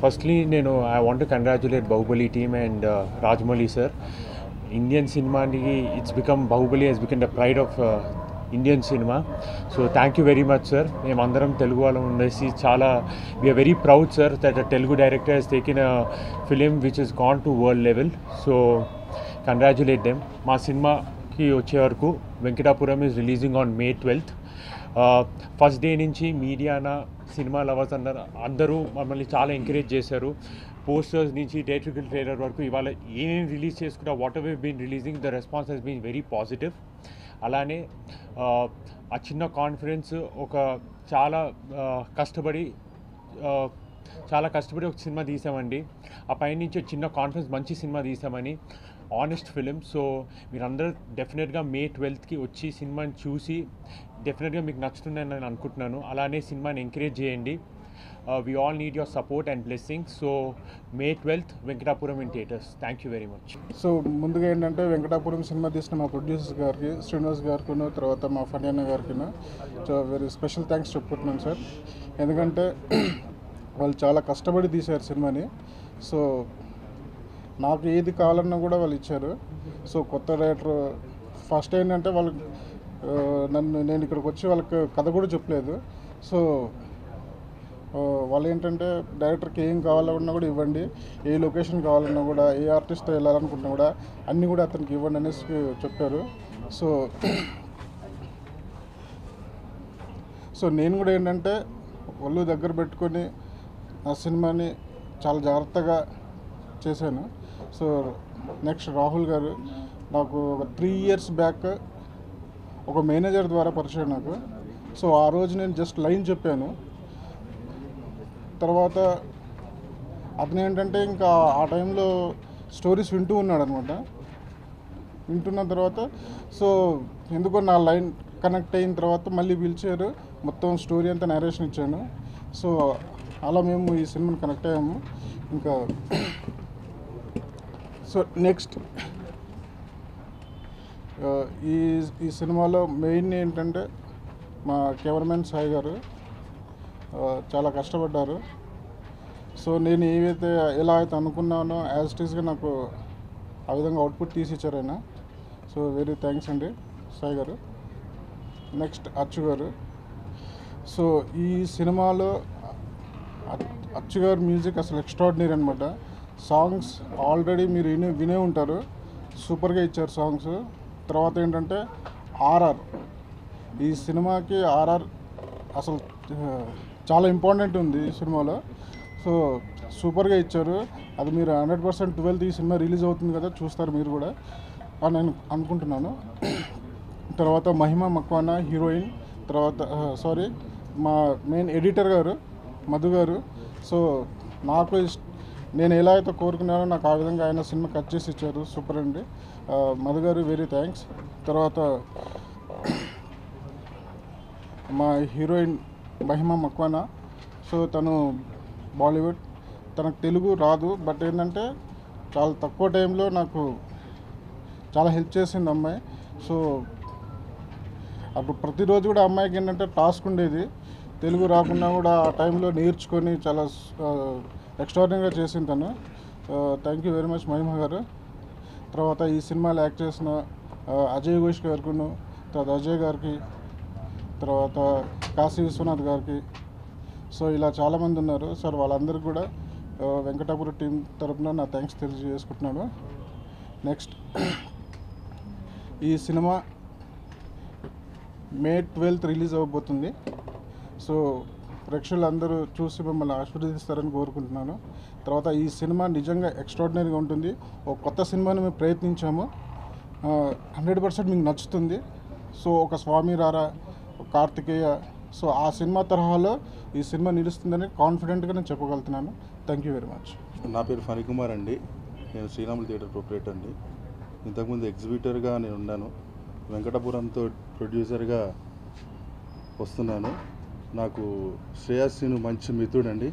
Firstly, I want to congratulate Bahubali team and Rajmouli sir. Indian cinema, it's become Bahubali has become the pride of Indian cinema. So thank you very much, sir. మేమందరం తెలుగు వాళ్ళం ఉండేసి చాలా we are very proud, sir, that a Telugu director has taken a film which has gone to world level. So congratulate them. మా సినిమాకి వచ్చే వరకు Venkatapuram is releasing on May 12th. First day నుంచి మీడియానా cinema lovers అందరూ మమ్మల్ని చాలా encourage చేశారు. Posters నుంచి థియేట్రికల్ ట్రైలర్ వరకు ఇవాళ ఏమేమి రిలీజ్ చేసుకున్నా whatever been releasing the response has been very positive. అలానే ఆ చిన్న కాన్ఫిడెన్స్ చాలా కష్టపడి ఒక సినిమా తీసామండి. ఆ పైనుంచి చిన్న కాన్ఫిడెన్స్ మంచి సినిమా తీసామని ఆనెస్ట్ ఫిలిం. సో మీరందరూ డెఫినెట్గా May 12th వచ్చి సినిమాని చూసి డెఫినెట్గా మీకు నచ్చుతుందని నేను అనుకుంటున్నాను. అలానే సినిమాని ఎంకరేజ్ చేయండి. We all need your support and blessings. So May 12th Venkatapuram in theaters. Thank you very much. So ముందుగా ఏంటంటే వెంకటాపురం సినిమా తీసిన మా ప్రొడ్యూసర్స్ గారికి, శ్రీనివాస్ గారికి, తర్వాత మా ఫణి అన్న గారికి వెరీ స్పెషల్ థ్యాంక్స్ చెప్పుకుంటున్నాను సార్. ఎందుకంటే వాళ్ళు చాలా కష్టపడి తీశారు సినిమాని. సో నాకు ఏది కావాలన్నా కూడా వాళ్ళు ఇచ్చారు. సో కొత్త డైరెక్టర్ ఫస్ట్ ఏంటంటే వాళ్ళు నేను ఇక్కడికి వచ్చి వాళ్ళకి కథ కూడా చెప్పలేదు. సో వాళ్ళు ఏంటంటే డైరెక్టర్కి ఏం కావాలన్నా కూడా ఇవ్వండి, ఏ లొకేషన్ కావాలన్నా కూడా, ఏ ఆర్టిస్ట్ వెళ్ళాలనుకుంటున్నా కూడా అన్నీ కూడా అతనికి ఇవ్వండి అనేసి చెప్పారు. సో నేను కూడా ఏంటంటే వాళ్ళు దగ్గర పెట్టుకొని ఆ సినిమాని చాలా జాగ్రత్తగా చేశాను. సో నెక్స్ట్ రాహుల్ గారు నాకు ఒక 3 years బ్యాక్ ఒక మేనేజర్ ద్వారా పరిచయం నాకు. సో ఆ రోజు నేను జస్ట్ లైన్ చెప్పాను. తర్వాత అతను ఏంటంటే ఇంకా ఆ టైంలో స్టోరీస్ వింటూ ఉన్నాడు అనమాట. వింటున్న తర్వాత సో ఎందుకో నా లైన్ కనెక్ట్ అయిన తర్వాత మళ్ళీ పిలిచారు, మొత్తం స్టోరీ అంతా నరేషన్ ఇచ్చాను. సో అలా మేము ఈ సినిమాని కనెక్ట్ అయ్యాము. ఇంకా సో నెక్స్ట్ ఈ సినిమాలో మెయిన్ ఏంటంటే మా కెమెరామెన్ సాయి గారు చాలా కష్టపడ్డారు. సో నేను ఎలా అయితే అనుకున్నానో యాజ్ ఇట్ ఈస్గా నాకు ఆ విధంగా అవుట్పుట్ తీసి ఇచ్చారు ఆయన. సో వెరీ థ్యాంక్స్ అండి సాయి గారు. నెక్స్ట్ అచ్చు గారు. సో ఈ సినిమాలో అచ్చు గారు మ్యూజిక్ అసలు ఎక్స్ట్రాడినరీ అనమాట. సాంగ్స్ ఆల్రెడీ మీరు వినే ఉంటారు, సూపర్గా ఇచ్చారు సాంగ్స్. తర్వాత ఏంటంటే ఆర్ఆర్, ఈ సినిమాకి ఆర్ఆర్ అసలు చాలా ఇంపార్టెంట్ ఉంది ఈ సినిమాలో. సో సూపర్గా ఇచ్చారు. అది మీరు 100% 12th ఈ సినిమా రిలీజ్ అవుతుంది కదా, చూస్తారు మీరు కూడా అని నేను అనుకుంటున్నాను. తర్వాత మహిమ మక్వానా హీరోయిన్, తర్వాత మా మెయిన్ ఎడిటర్ గారు మధు గారు. సో నేను ఎలా అయితే కోరుకున్నానో నాకు ఆ విధంగా ఆయన సినిమా కట్ చేసి ఇచ్చారు. సూపర్ అండి మధు గారు, వెరీ థ్యాంక్స్. తర్వాత మా హీరోయిన్ మహిమ మక్వానా. సో తను బాలీవుడ్, తనకు తెలుగు రాదు, బట్ ఏంటంటే చాలా తక్కువ టైంలో నాకు చాలా హెల్ప్ చేసింది అమ్మాయి. సో అప్పుడు ప్రతిరోజు కూడా అమ్మాయికి ఏంటంటే టాస్క్ ఉండేది, తెలుగు రాకుండా కూడా ఆ టైంలో నేర్చుకొని చాలా ఎక్స్ట్రాడినరీగా చేసింది తను. థ్యాంక్ యూ వెరీ మచ్ మహిమ గారు. తర్వాత ఈ సినిమాలో యాక్ట్ చేసిన అజయ్ ఘోష్ గారికి, తర్వాత అజయ్ గారికి, తర్వాత కాశీ విశ్వనాథ్ గారికి. సో ఇలా చాలామంది ఉన్నారు సార్. వాళ్ళందరికీ కూడా వెంకటాపురం టీం తరపున నా థ్యాంక్స్ తెలియజేసుకుంటున్నాను. నెక్స్ట్ ఈ సినిమా May 12th రిలీజ్ అవ్వబోతుంది. సో ప్రేక్షకులు అందరూ చూసి మిమ్మల్ని ఆశీర్వదిస్తారని కోరుకుంటున్నాను. తర్వాత ఈ సినిమా నిజంగా ఎక్స్ట్రాడినరీగా ఉంటుంది. ఒక కొత్త సినిమాని మేము ప్రయత్నించాము, 100% మీకు నచ్చుతుంది. సో ఒక స్వామి రారా, కార్తికేయ, సో ఆ సినిమా తరహాలో ఈ సినిమా నిలుస్తుందని కాన్ఫిడెంట్గా నేను చెప్పగలుగుతున్నాను. Thank you very much. నా పేరు ఫణికుమార్ అండి. నేను శ్రీరాములు థియేటర్ ప్రొపరేటర్ అండి. ఇంతకుముందు ఎగ్జిబిటర్గా నేను ఉన్నాను. వెంకటాపురంతో ప్రొడ్యూసర్గా వస్తున్నాను. నాకు శ్రేయస్ శ్రీను మంచి మిత్రుడండి.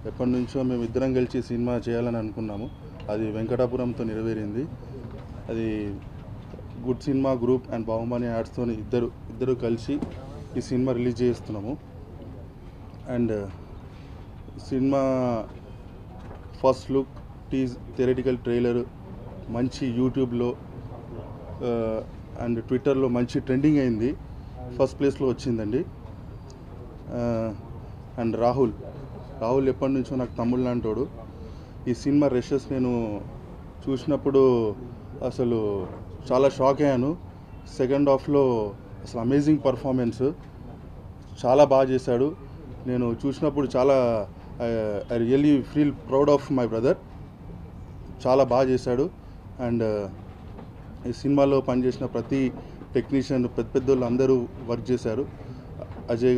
ఎప్పటి నుంచో మేము ఇద్దరం కలిసి సినిమా చేయాలని అనుకున్నాము. అది వెంకటాపురంతో నెరవేరింది. అది good cinema group and Bahumani యాడ్స్తో ఇద్దరు కలిసి ఈ సినిమా రిలీజ్ చేస్తున్నాము. And cinema first look, theatrical trailer మంచి యూట్యూబ్లో అండ్ ట్విట్టర్లో మంచి ట్రెండింగ్ అయింది, ఫస్ట్ ప్లేస్లో వచ్చిందండి. అండ్ రాహుల్ ఎప్పటి నుంచో నాకు తమ్ముళ్ళు లాంటోడు. ఈ సినిమా రషెస్ నేను చూసినప్పుడు అసలు చాలా షాక్ అయ్యాను. సెకండ్ హాఫ్లో అసలు అమేజింగ్ పర్ఫార్మెన్స్, చాలా బాగా చేశాడు. నేను చూసినప్పుడు చాలా I really feel proud of my brother. చాలా బాగా చేశాడు. అండ్ ఈ సినిమాలో పనిచేసిన ప్రతి టెక్నీషియన్ పెద్దోళ్ళు అందరూ వర్క్ చేశారు. అజయ్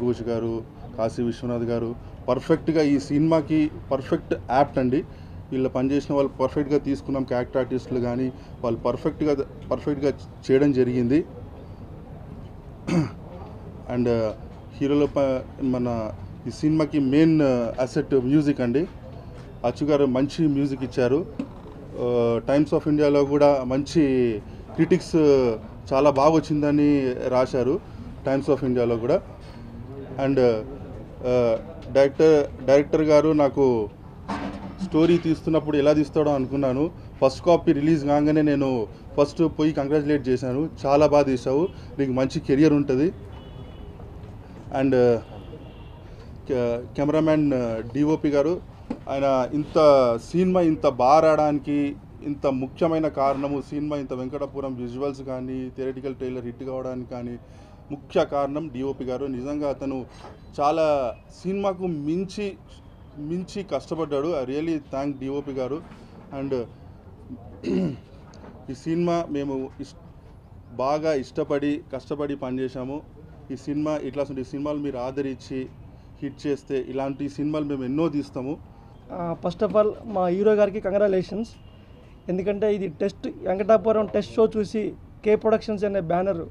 ఘోష్ గారు, కాశీ విశ్వనాథ్ గారు పర్ఫెక్ట్గా ఈ సినిమాకి పర్ఫెక్ట్ యాప్ట్ అండి. వీళ్ళు పనిచేసిన వాళ్ళు పర్ఫెక్ట్గా తీసుకున్నాం. క్యారెక్టర్ ఆర్టిస్టులు కానీ వాళ్ళు పర్ఫెక్ట్గా చేయడం జరిగింది. అండ్ హీరోలో మన ఈ సినిమాకి మెయిన్ అసెట్ మ్యూజిక్ అండి. అచ్చు గారు మంచి మ్యూజిక్ ఇచ్చారు. టైమ్స్ ఆఫ్ ఇండియాలో కూడా మంచి క్రిటిక్స్ చాలా బాగా వచ్చిందని రాశారు టైమ్స్ ఆఫ్ ఇండియాలో కూడా. అండ్ డైరెక్టర్ గారు నాకు స్టోరీ తీస్తున్నప్పుడు ఎలా తీస్తాడో అనుకున్నాను. ఫస్ట్ కాపీ రిలీజ్ కాగానే నేను ఫస్ట్ పోయి కంగ్రాచులేట్ చేశాను. చాలా బాగా తీసావు, నీకు మంచి కెరియర్ ఉంటుంది. అండ్ కెమెరామ్యాన్ డిఓపి గారు, ఆయన సినిమా ఇంత బాగా రావడానికి ఇంత ముఖ్యమైన కారణము, సినిమా ఇంత వెంకటాపురం విజువల్స్ కానీ థియరిటికల్ ట్రైలర్ హిట్ కావడానికి కానీ ముఖ్య కారణం డిఓపి గారు. నిజంగా అతను చాలా సినిమాకు మించి కష్టపడ్డాడు. ఐ రియలీ థ్యాంక్ డిఓపి గారు. అండ్ ఈ సినిమా మేము బాగా కష్టపడి పనిచేసాము. ఈ సినిమా ఇట్లాంటి సినిమాలు మీరు ఆదరించి హిట్ చేస్తే ఇలాంటి సినిమాలు మేము ఎన్నో తీస్తాము. ఫస్ట్ ఆఫ్ ఆల్ మా హీరో గారికి కంగ్రాచులేషన్స్. ఎందుకంటే ఇది వెంకటాపురం టెస్ట్ షో చూసి కే ప్రొడక్షన్స్ అనే బ్యానర్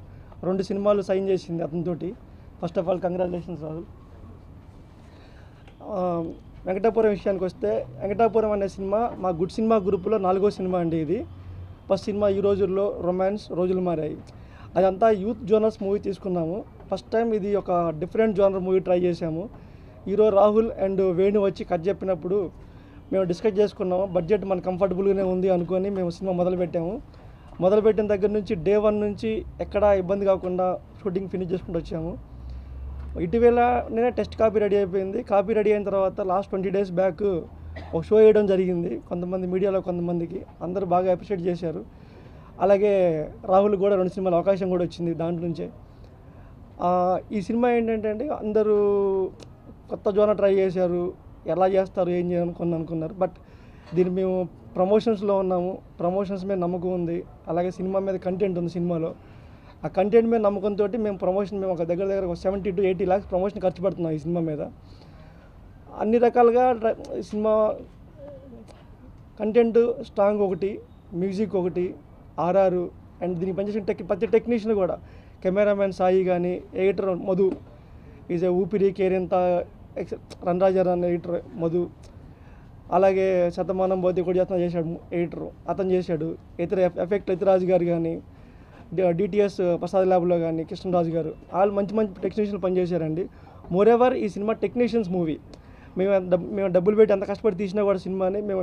2 సినిమాలు సైన్ చేసింది అతనితోటి. First of all congratulations Rahul. Venkatapuram విషయానికి వస్తే, వెంకటాపురం అనే సినిమా మా గుడ్ సినిమా గ్రూపులో 4వ సినిమా అండి. ఇది ఫస్ట్ సినిమా ఈ రోజుల్లో రొమాన్స్ రోజులు మారాయి. అదంతా యూత్ జోనర్స్ మూవీ తీసుకున్నాము. ఫస్ట్ టైం ఇది ఒక డిఫరెంట్ జోనర్ మూవీ ట్రై చేసాము. హీరో రాహుల్ అండ్ వేణు వచ్చి కథ చెప్పినప్పుడు మేము డిస్కస్ చేసుకున్నాము. బడ్జెట్ మన కంఫర్టబుల్గానే ఉంది అనుకొని మేము సినిమా మొదలుపెట్టాము. మొదలుపెట్టిన దగ్గర నుంచి డే 1 నుంచి ఎక్కడా ఇబ్బంది కాకుండా షూటింగ్ ఫినిష్ చేసుకుంటూ వచ్చాము. ఇటీవల నేనే టెస్ట్ కాపీ రెడీ అయిపోయింది. కాపీ రెడీ అయిన తర్వాత లాస్ట్ 20 days బ్యాక్ ఒక షో వేయడం జరిగింది. కొంతమంది మీడియాలో కొంతమందికి అందరూ బాగా అప్రిషియేట్ చేశారు. అలాగే రాహుల్ కూడా 2 సినిమాల అవకాశం కూడా వచ్చింది దాంట్లో నుంచే. ఈ సినిమా ఏంటంటే అండి, అందరూ కొత్త జోనర్ ట్రై చేశారు, ఎలా చేస్తారు ఏం అనుకున్నారు. బట్ దీన్ని మేము ప్రమోషన్స్లో ఉన్నాము. ప్రమోషన్స్ మీద నమ్మకం ఉంది. అలాగే సినిమా మీద కంటెంట్ ఉంది. సినిమాలో ఆ కంటెంట్ మీద నమ్మకంతో మేము ఒక దగ్గర 70 to 80 lakhs ప్రమోషన్ ఖర్చు పెడుతున్నాం ఈ సినిమా మీద. అన్ని రకాలుగా సినిమా కంటెంట్ స్ట్రాంగ్ ఒకటి, మ్యూజిక్ ఒకటి, ఆర్ఆర్ అండ్ దీనికి పనిచేసిన ప్రతి టెక్నీషియన్ కూడా, కెమెరామెన్ సాయి కానీ, ఎడిటర్ మధు ఈజ్ ఊపిరి కేరింత, రణరాజర్ అనే ఎడిటర్ మధు, అలాగే శతమానం బౌద్ధి కూడా చేశాడు ఎడిటర్, అతను చేశాడు. ఎఫెక్ట్ యతిరాజు గారు కానీ, డిటిఎస్ ప్రసాద్ ల్యాబ్లో కానీ కృష్ణరాజు గారు, వాళ్ళు మంచి టెక్నీషియన్లు పనిచేశారండి. మోరెవర్ ఈ సినిమా టెక్నీషియన్స్ మూవీ. మేము డబ్బులు పెట్టి ఎంత కష్టపడి తీసినా కూడా సినిమాని మేము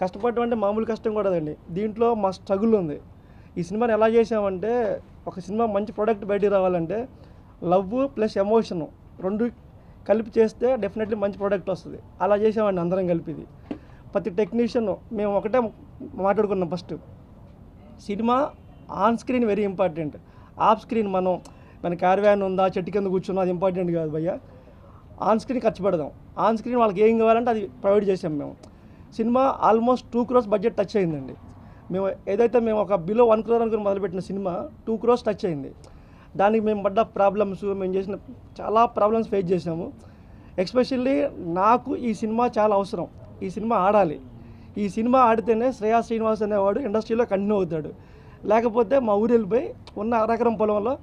కష్టపడడం అంటే మామూలు కష్టం కూడా అండి. దీంట్లో మా స్ట్రగుల్ ఉంది. ఈ సినిమాని ఎలా చేసామంటే, ఒక సినిమా మంచి ప్రోడక్ట్ బయటికి రావాలంటే లవ్ ప్లస్ ఎమోషన్ 2 కలిపి చేస్తే డెఫినెట్లీ మంచి ప్రోడక్ట్ వస్తుంది. అలా చేసామండి అందరం కలిపిది. ప్రతి టెక్నీషియన్ మేము ఒకటే మాట్లాడుకున్నాం. First cinema on screen very important. Off screen మన క్యారవాన్ ఉందా, చెట్టు కింద కూర్చున్నా అది ఇంపార్టెంట్ కాదు భయ్య. ఆన్ స్క్రీన్ ఖర్చు పెడదాం. ఆన్ స్క్రీన్ వాళ్ళకి ఏం కావాలంటే అది ప్రొవైడ్ చేసాం మేము. Cinema almost 2 crores budget touch అయిందండి. మేము ఒక బిలో 1 crore అనుకుని మొదలుపెట్టిన సినిమా 2 crores టచ్ అయింది. దానికి మేము పడ్డ ప్రాబ్లమ్స్, మేము చేసిన చాలా ప్రాబ్లమ్స్ ఫేస్ చేసాము. ఎస్పెషల్లీ నాకు ఈ సినిమా చాలా అవసరం. ఈ సినిమా ఆడాలి. ఈ సినిమా ఆడితేనే శ్రేయా శ్రీనివాస్ అనేవాడు ఇండస్ట్రీలో కంటిన్యూ అవుతాడు. లేకపోతే మా ఊరు వెళ్ళిపోయి ఉన్న 1 acre పొలంలో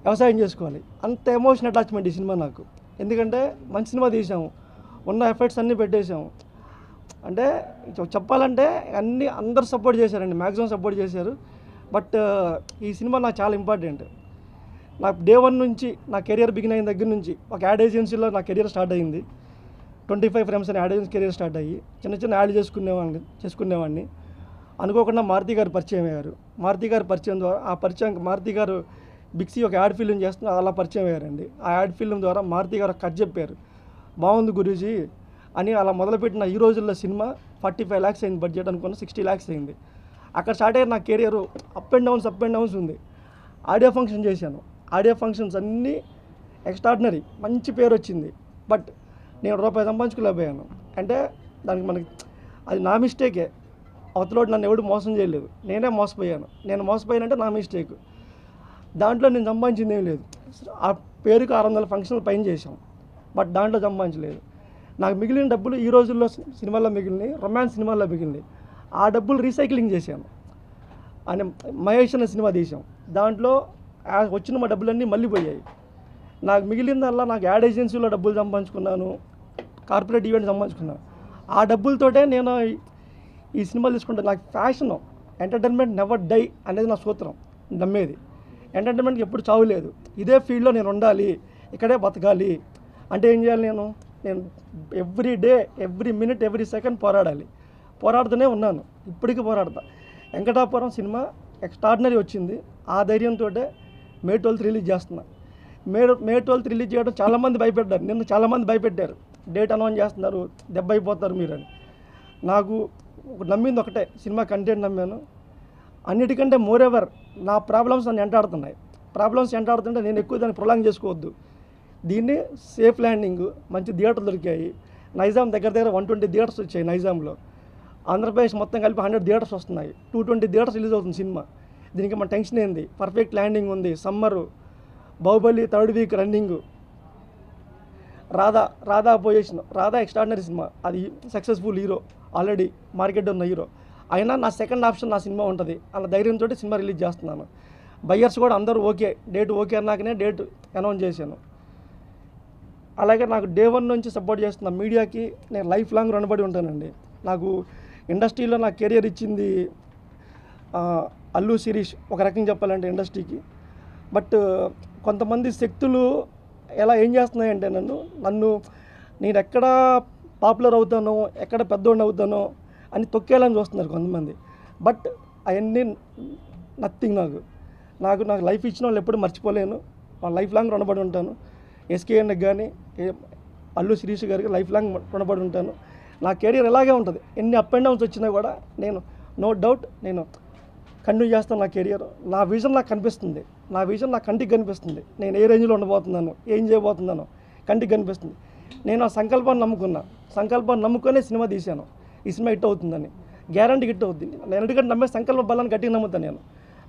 వ్యవసాయం చేసుకోవాలి. అంత ఎమోషనల్ అటాచ్మెంట్ ఈ సినిమా నాకు. ఎందుకంటే మంచి సినిమా తీసాము, ఉన్న ఎఫర్ట్స్ అన్నీ పెట్టేసాము. అంటే చెప్పాలంటే అందరూ సపోర్ట్ చేశారండి, మ్యాక్సిమం సపోర్ట్ చేశారు. బట్ ఈ సినిమా నాకు చాలా ఇంపార్టెంట్. నాకు డే 1 నుంచి నా కెరియర్ బిగిన్ అయిన దగ్గర నుంచి ఒక యాడ్ ఏజెన్సీలో నా కెరియర్ స్టార్ట్ అయింది. 25 ఫ్రేమ్స్ అని యాడ్ కెరీర్ స్టార్ట్ అయ్యి చిన్న చిన్న యాడ్ చేసుకునేవాడిని. అనుకోకుండా మారుతి గారు పరిచయం అయ్యారు. మారుతి గారు పరిచయం ద్వారా ఆ పరిచయం మారుతి గారు బిక్సీ ఒక యాడ్ ఫిల్మ్ చేస్తున్నారు, అలా పరిచయం అయ్యారండి. ఆ యాడ్ ఫిల్మ్ ద్వారా మారుతి గారు కట్ చెప్పారు, బాగుంది గురూజీ అని. అలా మొదలుపెట్టిన ఈ రోజుల్లో సినిమా 45 lakhs అయింది బడ్జెట్ అనుకున్న, 60 lakhs అయింది. అక్కడ స్టార్ట్ అయ్యారు నా కెరియర్. అప్ అండ్ డౌన్స్ ఉంది. ఆడియో ఫంక్షన్ చేశాను. ఆడియో ఫంక్షన్స్ అన్నీ ఎక్స్ట్రాడినరీ, మంచి పేరు వచ్చింది. బట్ నేను రూపాయి సంపాదించుకోలేకపోయాను. అంటే దానికి మనకి అది నా మిస్టేకే. అవతలోడు నన్ను ఎవడు మోసం చేయలేదు, నేనే మోసపోయాను. నేను మోసపోయానంటే నా మిస్టేక్. దాంట్లో నేను సంపాదించింది ఏం లేదు. ఆ పేరుకి 600 ఫంక్షన్లు పైన చేశాం, బట్ దాంట్లో సంపాదించలేదు. నాకు మిగిలిన డబ్బులు ఈ రోజుల్లో సినిమాల్లో మిగిలినాయి, రొమాన్స్ సినిమాల్లో మిగిలినాయి. ఆ డబ్బులు రీసైక్లింగ్ చేశాను. అని మహేష్ అనే సినిమా తీసాం, దాంట్లో వచ్చిన మా డబ్బులన్నీ మళ్ళీ పోయాయి. నాకు మిగిలిందల్లా నాకు యాడ్ ఏజెన్సీలో డబ్బులు సంపాదించుకున్నాను, కార్పొరేట్ ఈవెంట్ సంపాదించుకున్నాను. ఆ డబ్బులతోటే నేను ఈ సినిమాలు తీసుకుంటాను. నాకు ఫ్యాషన్, ఎంటర్టైన్మెంట్ నెవర్ డై అనేది నా సూత్రం. నమ్మేది ఎంటర్టైన్మెంట్కి ఎప్పుడు చావు లేదు. ఇదే ఫీల్డ్లో నేను ఉండాలి, ఇక్కడే బతకాలి అంటే ఏం చేయాలి? నేను every day, every minute, every second పోరాడుతూనే ఉన్నాను. ఇప్పటికీ పోరాడతా. వెంకటాపురం సినిమా ఎక్స్ట్రాడినరీ వచ్చింది. ఆ ధైర్యంతో మే 12th రిలీజ్ చేస్తున్నా. మే 12th రిలీజ్ చేయడం చాలామంది భయపెట్టారు. నిన్న చాలామంది భయపెట్టారు, డేట్ అనౌన్స్ చేస్తున్నారు, దెబ్బ అయిపోతారు మీరు అని. నాకు నమ్మింది ఒకటే, సినిమా కంటెంట్ నమ్మాను. అన్నిటికంటే మోరెవర్ నా ప్రాబ్లమ్స్ నన్ను ఎంటాడుతున్నాయి. ప్రాబ్లమ్స్ ఎంటాడుతుంటే నేను ఎక్కువ దాన్ని ప్రొలాంగ్ చేసుకోవద్దు. దీన్ని సేఫ్ ల్యాండింగ్, మంచి థియేటర్లు దొరికాయి. నైజాం దగ్గర 120 థియేటర్స్ వచ్చాయి నైజాంలో. ఆంధ్రప్రదేశ్ మొత్తం కలిపి 100 థియేటర్స్ వస్తున్నాయి. 220 థియేటర్స్ రిలీజ్ అవుతుంది సినిమా. దీనికి మన టెన్షన్ ఏంది? పర్ఫెక్ట్ ల్యాండింగ్ ఉంది. Summer, Baahubali 3rd week running, Radha position. Radha extraordinary cinema, అది సక్సెస్ఫుల్ హీరో, ఆల్రెడీ మార్కెట్ ఉన్న హీరో. అయినా నా సెకండ్ ఆప్షన్ నా సినిమా ఉంటుంది అన్న ధైర్యంతో సినిమా రిలీజ్ చేస్తున్నాను. బయ్యర్స్ కూడా అందరూ ఓకే, డేట్ ఓకే అన్నాకనే డేట్ అనౌన్స్ చేశాను. అలాగే నాకు డే 1 నుంచి సపోర్ట్ చేస్తున్న మీడియాకి నేను లైఫ్ లాంగ్ రుణపడి ఉంటానండి. నాకు ఇండస్ట్రీలో నా కెరియర్ ఇచ్చింది అల్లు శిరీష్ ఒక రకంగా చెప్పాలంటే ఇండస్ట్రీకి. బట్ కొంతమంది శక్తులు ఏం చేస్తున్నాయంటే నేను ఎక్కడ పాపులర్ అవుతానో, ఎక్కడ పెద్దోడిని అవుతానో అని తొక్కేయాలని చూస్తున్నారు కొంతమంది. బట్ అవన్నీ నథింగ్. నాకు లైఫ్ ఇచ్చిన వాళ్ళు ఎప్పుడు మర్చిపోలేను. లైఫ్ లాంగ్ రుణపడి ఉంటాను. ఎస్కేఎన్కి కానీ అల్లు శిరీష్ గారికి లైఫ్ లాంగ్ రుణపడి ఉంటాను. నా కెరీర్ ఇలాగే ఉంటుంది. ఎన్ని అప్ అండ్ డౌన్స్ వచ్చినా కూడా నేను నో డౌట్ నేను కంటిన్యూ చేస్తాను నా కెరియర్. నా విజన్ నాకు కనిపిస్తుంది, నా విజన్ నా కంటికి కనిపిస్తుంది. నేను ఏ రేంజ్లో ఉండబోతున్నాను, ఏం చేయబోతున్నానో కంటికి కనిపిస్తుంది. నేను ఆ సంకల్పాన్ని నమ్ముకునే సినిమా తీశాను. ఈ సినిమా హిట్ అవుతుందని గ్యారంటీ హిట్ అవుతుంది. నేను ఎందుకంటే నమ్మే సంకల్ప బలాన్ని గట్టిగా నమ్ముతాను. నేను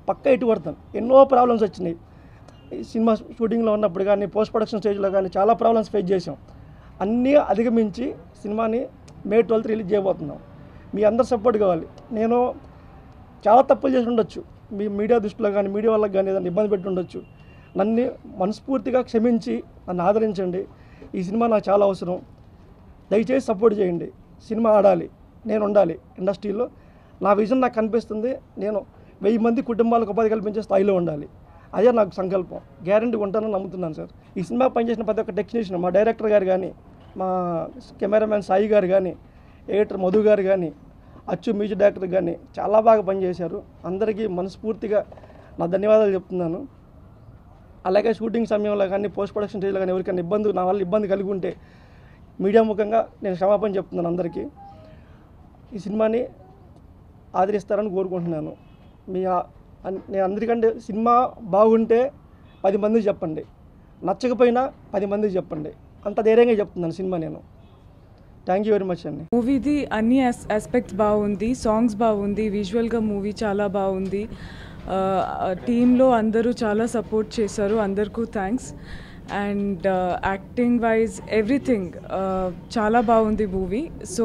పక్కా హిట్ కొడతాను. ఎన్నో ప్రాబ్లమ్స్ వచ్చినాయి సినిమా షూటింగ్లో ఉన్నప్పుడు కానీ, పోస్ట్ ప్రొడక్షన్ స్టేజ్లో కానీ చాలా ప్రాబ్లమ్స్ ఫేస్ చేసాం. అన్నీ అధిగమించి సినిమాని మే 12th రిలీజ్ చేయబోతున్నాం. మీ అందరు సపోర్ట్ కావాలి. నేను చాలా తప్పులు చేసి ఉండొచ్చు, మీ మీడియా దృష్టిలో కానీ, మీడియా వాళ్ళకి కానీ ఏదైనా ఇబ్బంది పెట్టి ఉండొచ్చు. నన్ను మనస్ఫూర్తిగా క్షమించి నన్ను ఆదరించండి. ఈ సినిమా నాకు చాలా అవసరం. దయచేసి సపోర్ట్ చేయండి. సినిమా ఆడాలి, నేను ఉండాలి ఇండస్ట్రీలో. నా విజన్ నాకు కనిపిస్తుంది. నేను 1000 మంది కుటుంబాలకు ఉపాధి కల్పించే స్థాయిలో ఉండాలి. అదే నాకు సంకల్పం. గ్యారంటీ ఉంటానని నమ్ముతున్నాను సార్. ఈ సినిమా పనిచేసిన ప్రతి ఒక్క టెక్నీషియన్, మా డైరెక్టర్ గారు కానీ, మా కెమెరామ్యాన్ సాయి గారు కానీ, ఎడిటర్ మధు గారు కానీ, అచ్చు మ్యూజిక్ డైరెక్టర్ కానీ చాలా బాగా పనిచేశారు. అందరికీ మనస్ఫూర్తిగా నా ధన్యవాదాలు చెప్తున్నాను. అలాగే షూటింగ్ సమయంలో కానీ, పోస్ట్ ప్రొడక్షన్ స్టేజ్లో కానీ ఎవరికైనా నా వల్ల ఇబ్బంది కలిగి ఉంటే మీడియా ముఖంగా నేను క్షమాపణ చెప్తున్నాను అందరికీ. ఈ సినిమాని ఆదరిస్తారని కోరుకుంటున్నాను. నేను అందరికంటే సినిమా బాగుంటే 10 మందికి చెప్పండి, నచ్చకపోయినా 10 మందికి చెప్పండి. అంత ధైర్యంగా చెప్తున్నాను సినిమా నేను. థ్యాంక్ యూ వెరీ మచ్ అండి. మూవీది అన్ని ఆస్పెక్ట్స్ బాగుంది, సాంగ్స్ బాగుంది, విజువల్గా మూవీ చాలా బాగుంది. టీంలో అందరూ చాలా సపోర్ట్ చేశారు, అందరికీ thanks. And acting wise everything చాలా బాగుంది మూవీ. సో